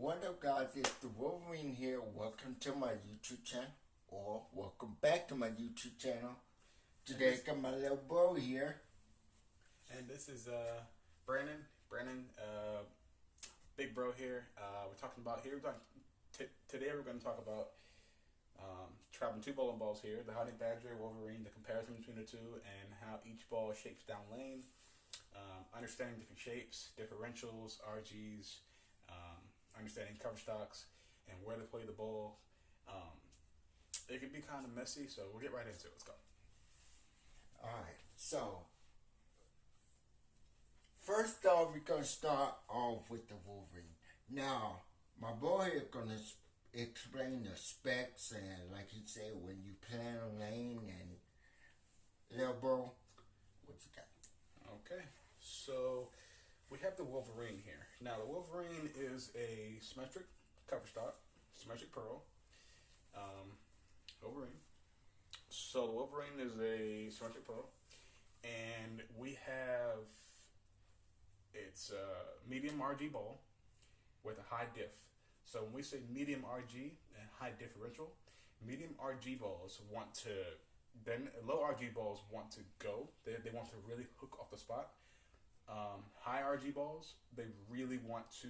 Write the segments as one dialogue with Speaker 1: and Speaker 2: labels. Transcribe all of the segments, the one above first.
Speaker 1: What up, guys? It's the Wolverine here. Welcome to my YouTube channel, or welcome back to my YouTube channel. Today, I got my little bro here.
Speaker 2: And this is Brandon. Big bro here. We're talking about here. Today we're going to talk about traveling two bowling balls here: the Honey Badger, Wolverine, the comparison between the two, and how each ball shapes down lane. Understanding different shapes, differentials, RGs, understanding cover stocks, and where to play the ball. It can be kind of messy, so we'll get right into it. Let's go.
Speaker 1: Alright, so first off, we're going to start off with the Wolverine. Now, my boy is going to explain the specs and, like he said, when you plan a lane and little bro, what you got?
Speaker 2: Okay, so we have the Wolverine here. Now, the Wolverine is a symmetric cover stock, symmetric pearl. Wolverine. So the Wolverine is a symmetric pearl, and we have it's a medium RG ball with a high diff. So when we say medium RG and high differential, medium RG balls want to, then low RG balls want to go. They want to really hook off the spot. High RG balls, they really want to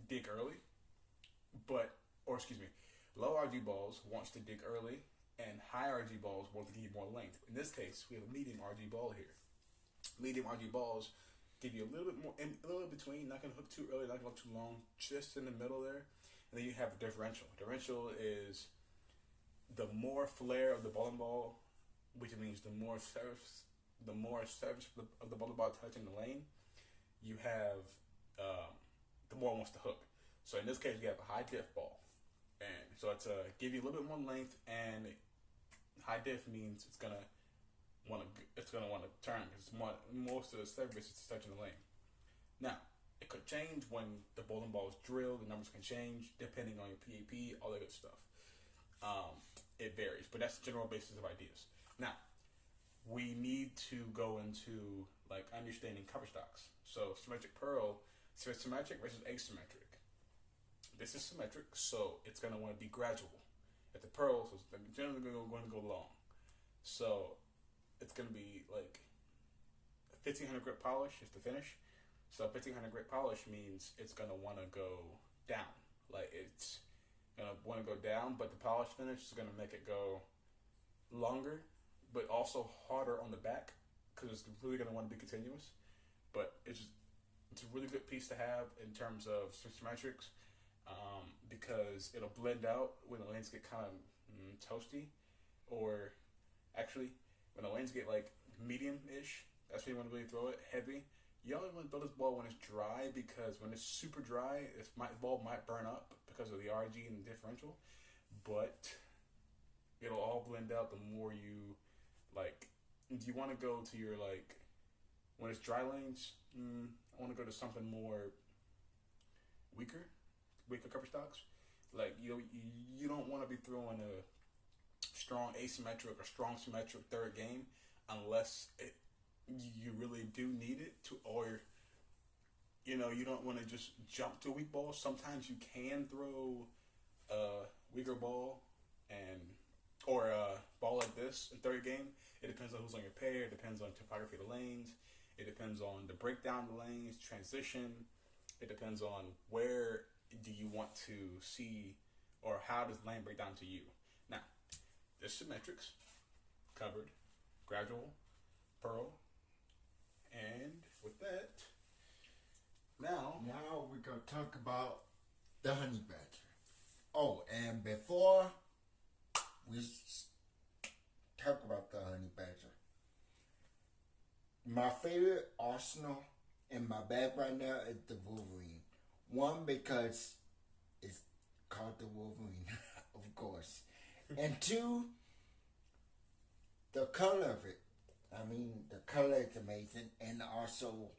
Speaker 2: dig early, low RG balls wants to dig early, and high RG balls want to give you more length. In this case, we have a medium RG ball here. Medium RG balls give you a little bit more, a little in between, not going to hook too early, not going to hook too long, just in the middle there. And then you have the differential. Differential is the more flare of the bowling ball, which means the more surface of the bowling ball touching the lane, you have, the more it wants to hook. So in this case, you have a high diff ball. And so it's give you a little bit more length, and high diff means it's gonna want to turn because most of the surface is touching the lane. Now, it could change when the bowling ball is drilled. The numbers can change depending on your PAP, all that good stuff. It varies, but that's the general basis of ideas. Now, we need to go into like understanding cover stocks. So symmetric pearl, so it's symmetric versus asymmetric. This is symmetric, so it's going to want to be gradual. At the pearl, so it's generally going to go long. So it's going to be like 1500 grit polish is the finish. So 1500 grit polish means it's going to want to go down. Like it's going to want to go down, but the polish finish is going to make it go longer, but also harder on the back because it's really going to want to be continuous. But it's a really good piece to have in terms of symmetrics. Because it'll blend out when the lanes get kind of toasty, or actually when the lanes get like medium-ish. That's when you want to really throw it heavy. You only want to throw this ball when it's dry, because when it's super dry, the ball might burn up because of the RG and the differential. But it'll all blend out the more you like. Do you want to go to your like when it's dry lanes? I want to go to something more weaker cover stocks. Like you don't want to be throwing a strong asymmetric or strong symmetric third game unless you really do need it to, or you don't want to just jump to weak balls. Sometimes you can throw a weaker ball or a ball like this in third game. It depends on who's on your pair. It depends on topography of the lanes. It depends on the breakdown of the lanes, transition. It depends on where do you want to see, or how does lane break down to you. Now, there's symmetrics, covered, gradual, pearl, and with that, now
Speaker 1: we're going to talk about the Honey Badger. Oh, and before we talk about the Honey Badger, my favorite arsenal in my bag right now is the Wolverine. One, because it's called the Wolverine, of course. And two, the color of it. I mean, the color is amazing. And also,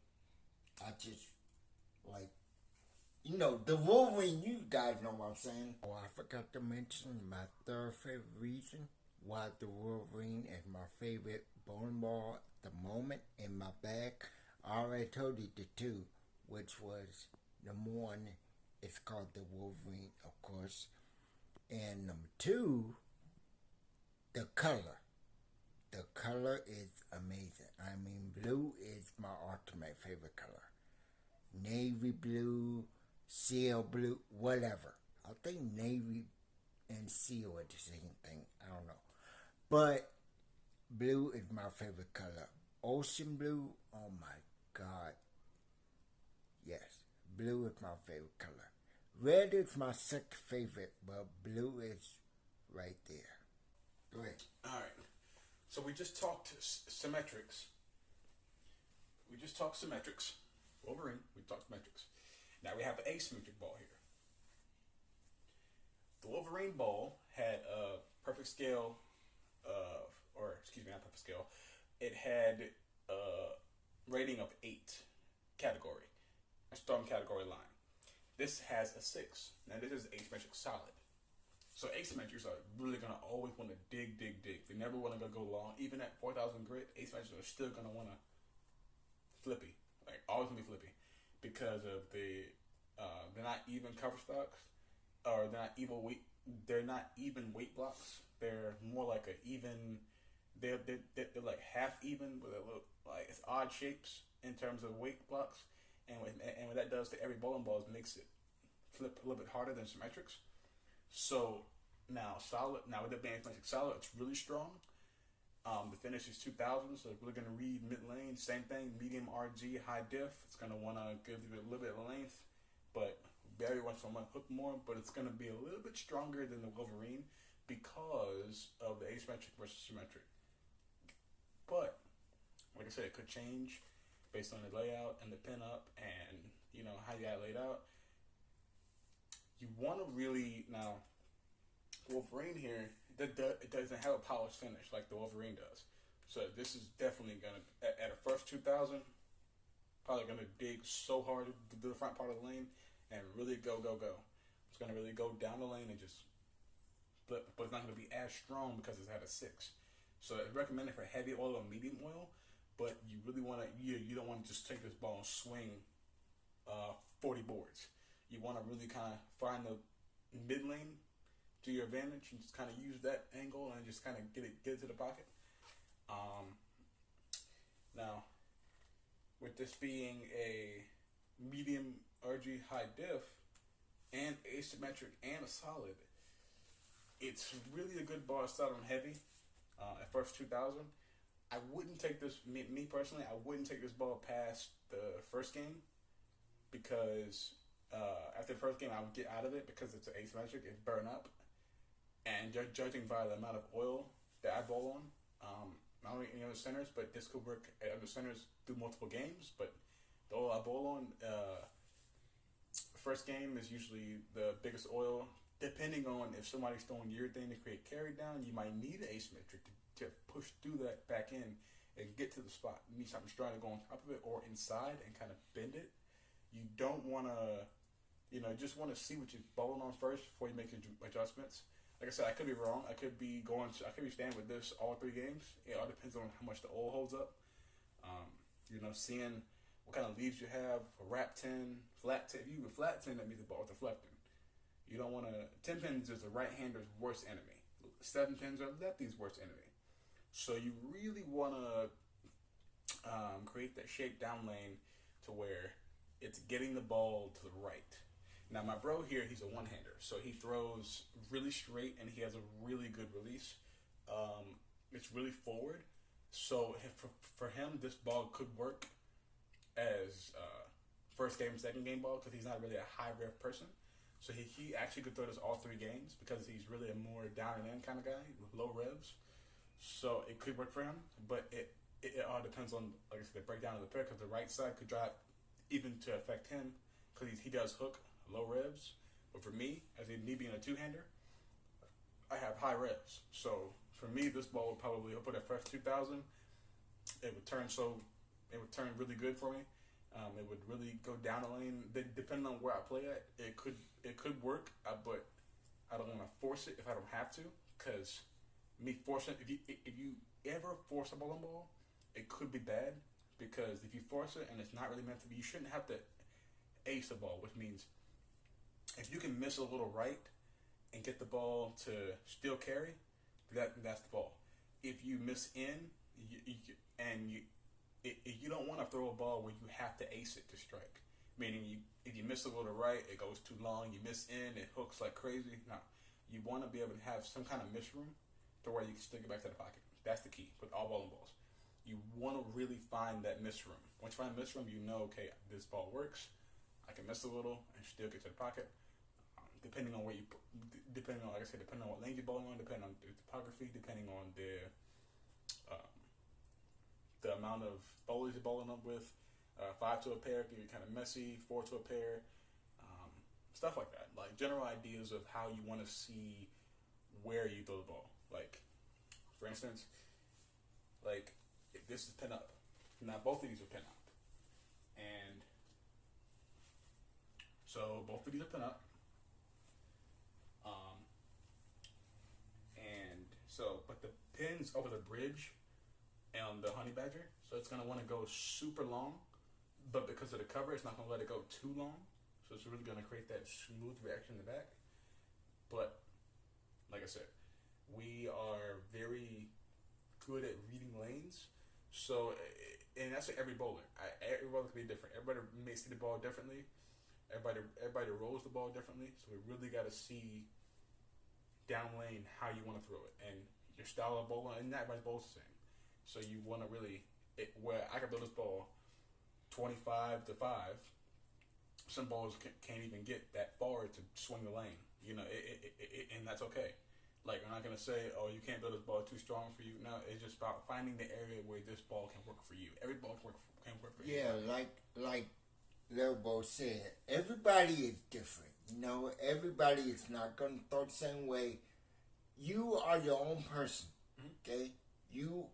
Speaker 1: I just like, the Wolverine, you guys know what I'm saying. Oh, I forgot to mention my third favorite reason why the Wolverine is my favorite bowling ball at the moment in my bag. I already told you the two, which was number one, it's called the Wolverine, of course. And number two, the color. The color is amazing. I mean, blue is my ultimate favorite color. Navy blue, seal blue, whatever. I think navy and seal are the same thing. I don't know. But blue is my favorite color. Ocean blue, oh my god. Yes, blue is my favorite color. Red is my second favorite, but blue is right there. Go ahead.
Speaker 2: All right. So we just talked symmetrics. We just talked symmetrics. Wolverine. We talked symmetrics. Now we have the asymmetric ball here. The Wolverine ball had a perfect scale of, or excuse me, not perfect scale. It had a rating of 8 category, a storm category line. This has a 6. Now this is asymmetric solid. So asymmetrics are really gonna always want to dig. They never want to go long. Even at 4,000 grit, asymmetrics are still gonna want to flippy, like always gonna be flippy, because of they're not even cover stocks, or they're not even weight. They're not even weight blocks. They're more like a even. They're like half even with a little, like it's odd shapes in terms of weight blocks, and what that does to every bowling ball is makes it flip a little bit harder than symmetrics. So now solid. Now with the being asymmetric solid, it's really strong. The finish is 2000, so we're going to read mid lane. Same thing, medium RG, high diff. It's going to want to give you a little bit of length, but Barry wants to hook more, but it's going to be a little bit stronger than the Wolverine because of the asymmetric versus symmetric. But, like I said, it could change based on the layout and the pin up and, you know, how you got it laid out. You want to really, now, Wolverine here, it doesn't have a polished finish like the Wolverine does. So this is definitely going to, at a first 2000, probably going to dig so hard to the front part of the lane and really go. It's going to really go down the lane and just flip, but it's not going to be as strong because it's at a 6. So it's recommended for heavy oil or medium oil, but you really want to, you don't want to just take this ball and swing 40 boards. You want to really kind of find the mid lane to your advantage and just kind of use that angle and just kind of get it to the pocket. Now, with this being a medium RG high diff and asymmetric and a solid, it's really a good ball to start on heavy at first 2000. I wouldn't take this, me personally, I wouldn't take this ball past the first game because after the first game I would get out of it because it's asymmetric, it's burn up. And judging by the amount of oil that I bowl on, not only any other centers, but this could work at other centers through multiple games. But the oil I bowl on, first game is usually the biggest oil. Depending on if somebody's throwing your thing to create carry down, you might need asymmetric to push through that back in and get to the spot. You need something strong to go on top of it or inside and kind of bend it. You don't want to, just want to see what you're bowling on first before you make your adjustments. Like I said, I could be wrong. I could be staying with this all 3 games. It all depends on how much the oil holds up. Seeing what kind of leaves you have, a wrap 10, flat 10. If you have a flat 10, that means the ball is deflecting. You don't want to, 10 pins is the right-hander's worst enemy. 7 pins are lefty's worst enemy. So you really want to create that shape down lane to where it's getting the ball to the right. Now my bro here, he's a one-hander, so he throws really straight and he has a really good release. It's really forward, so for him, this ball could work as first game, second game ball because he's not really a high rev person. So he actually could throw this all 3 games because he's really a more down and in kind of guy with low revs. So it could work for him, but it all depends on, like I said, the breakdown of the pair because the right side could drive even to affect him because he does hook low revs. But for me, as me being a 2-hander, I have high revs. So for me, this ball would probably, I'll put at first 2000, it would turn really good for me. It would really go down the lane. Depending on where I play at, it could work, but I don't want to force it if I don't have to. Because me forcing, if you ever force a bowling ball, it could be bad. Because if you force it and it's not really meant to be, you shouldn't have to ace a ball, which means if you can miss a little right and get the ball to still carry, that's the ball. If you miss in, you don't want to throw a ball where you have to ace it to strike. Meaning, if you miss a little right, it goes too long. You miss in, it hooks like crazy. No, you want to be able to have some kind of miss room to where you can stick it back to the pocket. That's the key with all bowling balls. You want to really find that miss room. Once you find a miss room, you know, okay, this ball works. I can miss a little and still get to the pocket. Depending on where you, depending on, like I said, depending on what lane you're bowling on, depending on the topography, depending on the amount of bowlers you're bowling up with. 5 to a pair can be kind of messy. 4 to a pair, stuff like that. Like general ideas of how you want to see where you throw the ball. Like, for instance, like if this is pin up. Now both of these are pin up, and so both of these are pin up. And so, but the pin's over the bridge and the honey badger, so it's gonna want to go super long, but because of the cover, it's not gonna let it go too long. So it's really gonna create that smooth reaction in the back. But like I said, we are very good at reading lanes. So, and that's for every bowler. Every bowler can be different. Everybody may see the ball differently. Everybody rolls the ball differently. So we really got to see down lane how you want to throw it and your style of bowling, and not everybody bowls the same. So you want to really, where I can throw this ball 25 to 5, some bowlers can't even get that far to swing the lane, you know, and that's okay. Like, I'm not going to say, oh, you can't throw this ball too strong for you. No, it's just about finding the area where this ball can work for you. Every ball can work for you.
Speaker 1: Yeah, like Lobo said, everybody is different. You know, everybody is not going to throw the same way. You are your own person, okay? You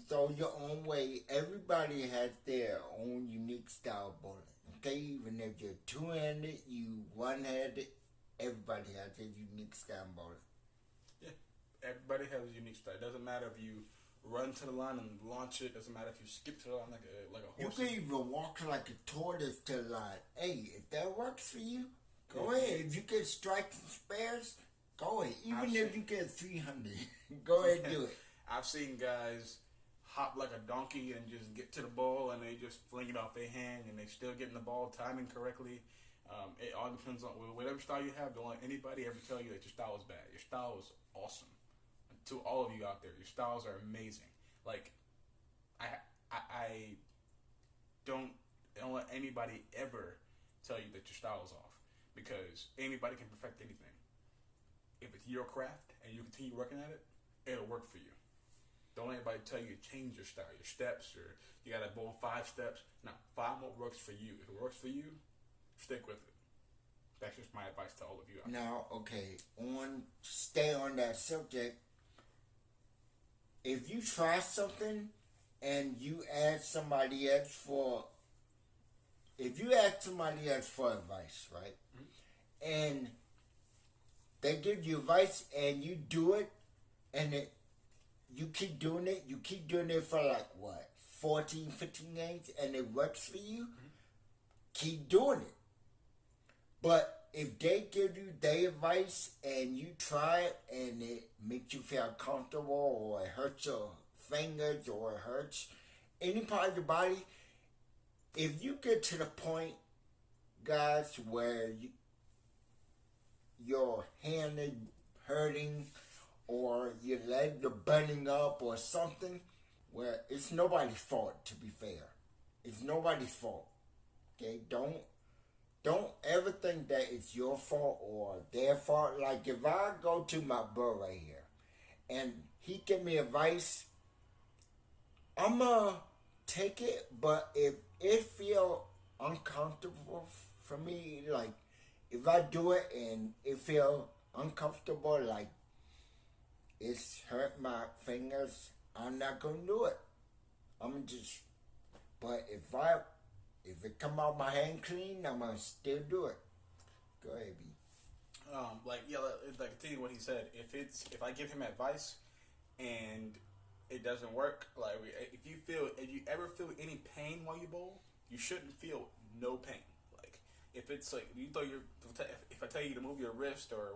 Speaker 1: throw your own way. Everybody has their own unique style of bowling, okay? Even if you're two-handed, you one-handed, everybody has their unique style of bowling.
Speaker 2: Yeah, everybody has a unique style. It doesn't matter if you run to the line and launch it. Doesn't matter if you skip to the line like a horse.
Speaker 1: You can even walk like a tortoise to the line. Hey, if that works for you, go ahead. If you get strikes and spares, go ahead. Even if you get 300, go ahead and do it.
Speaker 2: I've seen guys hop like a donkey and just get to the ball and they just fling it off their hand and they still getting the ball timing correctly. It all depends on whatever style you have. Don't let anybody ever tell you that your style is bad. Your style is awesome. To all of you out there, your styles are amazing. Like, I don't let anybody ever tell you that your style is off, because anybody can perfect anything. If it's your craft and you continue working at it, it'll work for you. Don't let anybody tell you to change your style, your steps, or you gotta bowl 5 steps. No, find what works for you. If it works for you, stick with it. That's just my advice to all of you out there.
Speaker 1: Now, okay, stay on that subject. If you try something and you ask somebody else for advice, right? Mm-hmm. And they give you advice and you do it, and you keep doing it for like what, 14, 15 games, and it works for you, keep doing it. But if they give you their advice and you try it and it makes you feel comfortable, or it hurts your fingers, or it hurts any part of your body, if you get to the point, guys, where your hand is hurting or your legs are burning up or something, where it's nobody's fault, to be fair. It's nobody's fault. Okay? Don't ever think that it's your fault or their fault. Like, if I go to my bro right here and he give me advice, I'm going to take it. But if it feel uncomfortable for me, like if I do it and it feel uncomfortable, like it's hurt my fingers, I'm not going to do it. But if it come out my hand clean, I'm gonna still do it. Go ahead, B.
Speaker 2: Like continue what he said. If I give him advice and it doesn't work, like if you ever feel any pain while you bowl, you shouldn't feel no pain. Like if if it's like you throw your, if I tell you to move your wrist or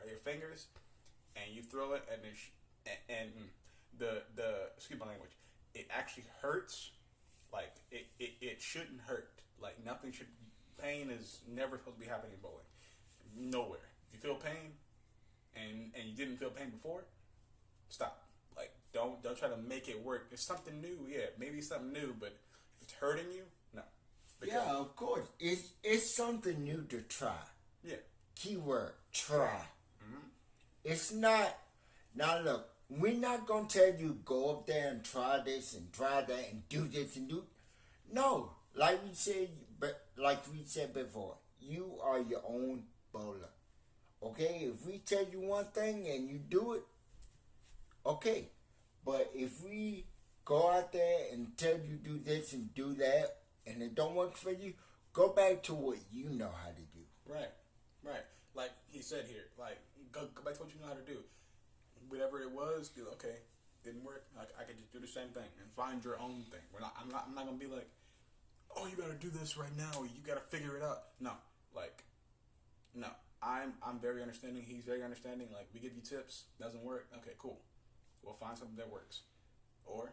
Speaker 2: your fingers, and you throw it, and the excuse my language, it actually hurts. Like it shouldn't hurt. Like nothing should. Pain is never supposed to be happening in bowling. Nowhere. If you feel pain, and you didn't feel pain before, stop. Like don't try to make it work. It's something new. Yeah, maybe it's something new, but if it's hurting you, no.
Speaker 1: Because yeah, of course. It's something new to try.
Speaker 2: Yeah.
Speaker 1: Keyword, try. Mm-hmm. It's not. Now look, we're not going to tell you go up there and try this and try that and do this and do. No. Like we said before, you are your own bowler. Okay? If we tell you one thing and you do it, okay. But if we go out there and tell you do this and do that, and it don't work for you, go back to what you know how to do.
Speaker 2: Right. Like he said here, like go back to what you know how to do. Whatever it was, okay, didn't work. I could just do the same thing and find your own thing. I'm not gonna be like, oh, you gotta do this right now, or you gotta figure it out. No. I'm very understanding. He's very understanding. Like we give you tips, doesn't work. Okay, cool. We'll find something that works. Or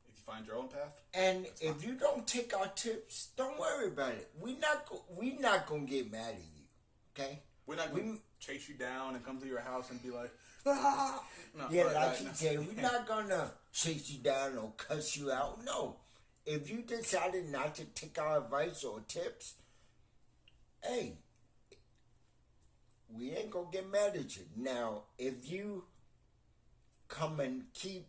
Speaker 2: if you find your own path.
Speaker 1: And if you don't take our tips, don't worry about it. We're not gonna get mad at you. Okay?
Speaker 2: We're not gonna chase you down and come to your house and be like, ah! No,
Speaker 1: yeah, like you said, we're not gonna chase you down or cuss you out. No. If you decided not to take our advice or tips, hey, we ain't gonna get mad at you. Now, if you come and keep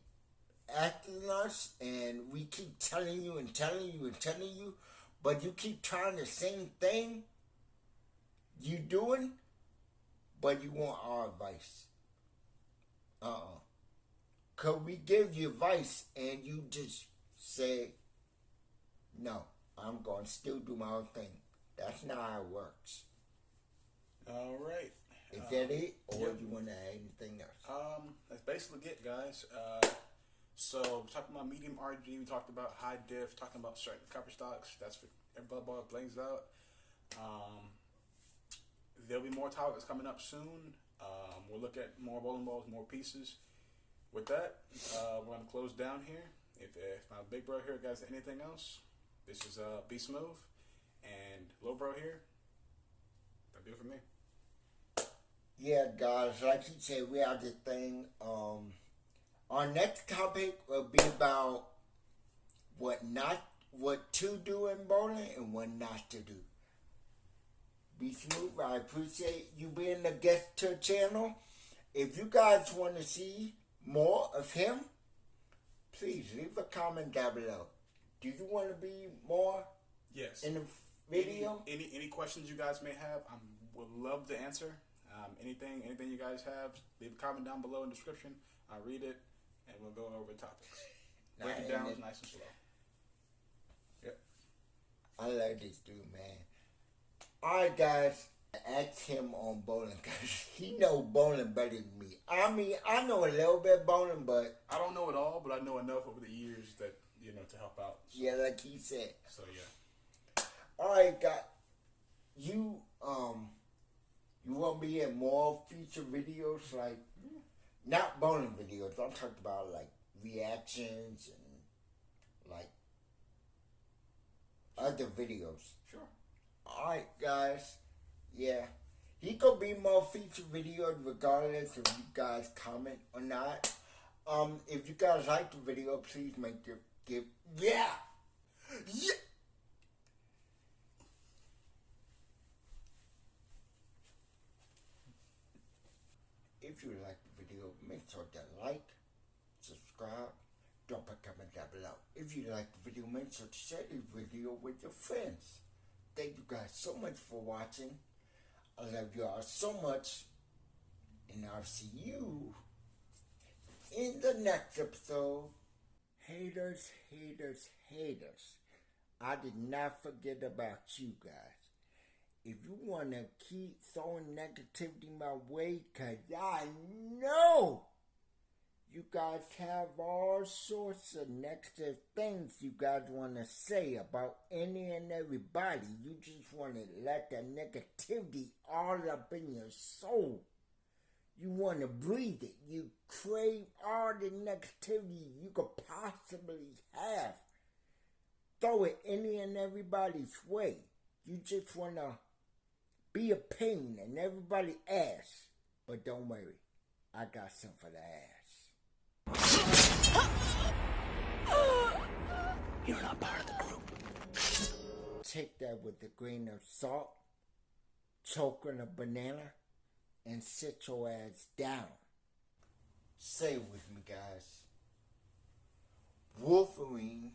Speaker 1: asking us and we keep telling you and telling you and telling you, but you keep trying the same thing you doing, but you want our advice. Cause we give you advice and you just say, no, I'm going to still do my own thing. That's not how it works.
Speaker 2: All right.
Speaker 1: Is that it? Or do you want to add anything else?
Speaker 2: That's basically it, guys. So, we're talking about medium RG. We talked about high diff. Talking about certain copper stocks. That's for everybody ball plays out. There'll be more topics coming up soon. We'll look at more bowling balls, more pieces. With that, we're going to close down here. If my big bro here guys anything else, this is Be Smooth and Lil Bro here. That'll do it for me.
Speaker 1: Yeah, guys, like you said, we have this thing. Our next topic will be about what to do in bowling and what not to do. Be Smooth, I appreciate you being a guest to the channel. If you guys want to see more of him, please leave a comment down below. Do you want to be more?
Speaker 2: Yes.
Speaker 1: In the video?
Speaker 2: Any questions you guys may have, I would love to answer. Anything you guys have, leave a comment down below in the description. I'll read it, and we'll go over the topics. Break it down nice and slow. Yep.
Speaker 1: I like this dude, man. Alright, guys. Ask him on bowling, because he know bowling better than me. I mean, I know a little bit bowling, but
Speaker 2: I don't know it all, but I know enough over the years that, to help out. So.
Speaker 1: Yeah, like he said.
Speaker 2: So, yeah.
Speaker 1: Alright, guys. You want to be in more feature videos, like, not bowling videos, I'm talking about, like, reactions and, like, other videos.
Speaker 2: Sure.
Speaker 1: Alright, guys. Yeah. He could be more feature videos regardless if you guys comment or not. If you guys like the video, please make your yeah. If you like the video, make sure to like, subscribe, drop a comment down below. If you like the video, make sure to share this video with your friends. Thank you guys so much for watching. I love you all so much. And I'll see you in the next episode. Haters, haters, haters. I did not forget about you guys. If you want to keep throwing negativity my way, because I know You guys have all sorts of negative things you guys want to say about any and everybody. You just want to let that negativity all up in your soul. You want to breathe it. You crave all the negativity you could possibly have. Throw it any and everybody's way. You just want to be a pain in everybody's ass. But don't worry, I got some for the ass.
Speaker 3: You're not part of the group.
Speaker 1: Take that with a grain of salt, choke on a banana, and sit your ass down. Say it with me, guys. Wolverine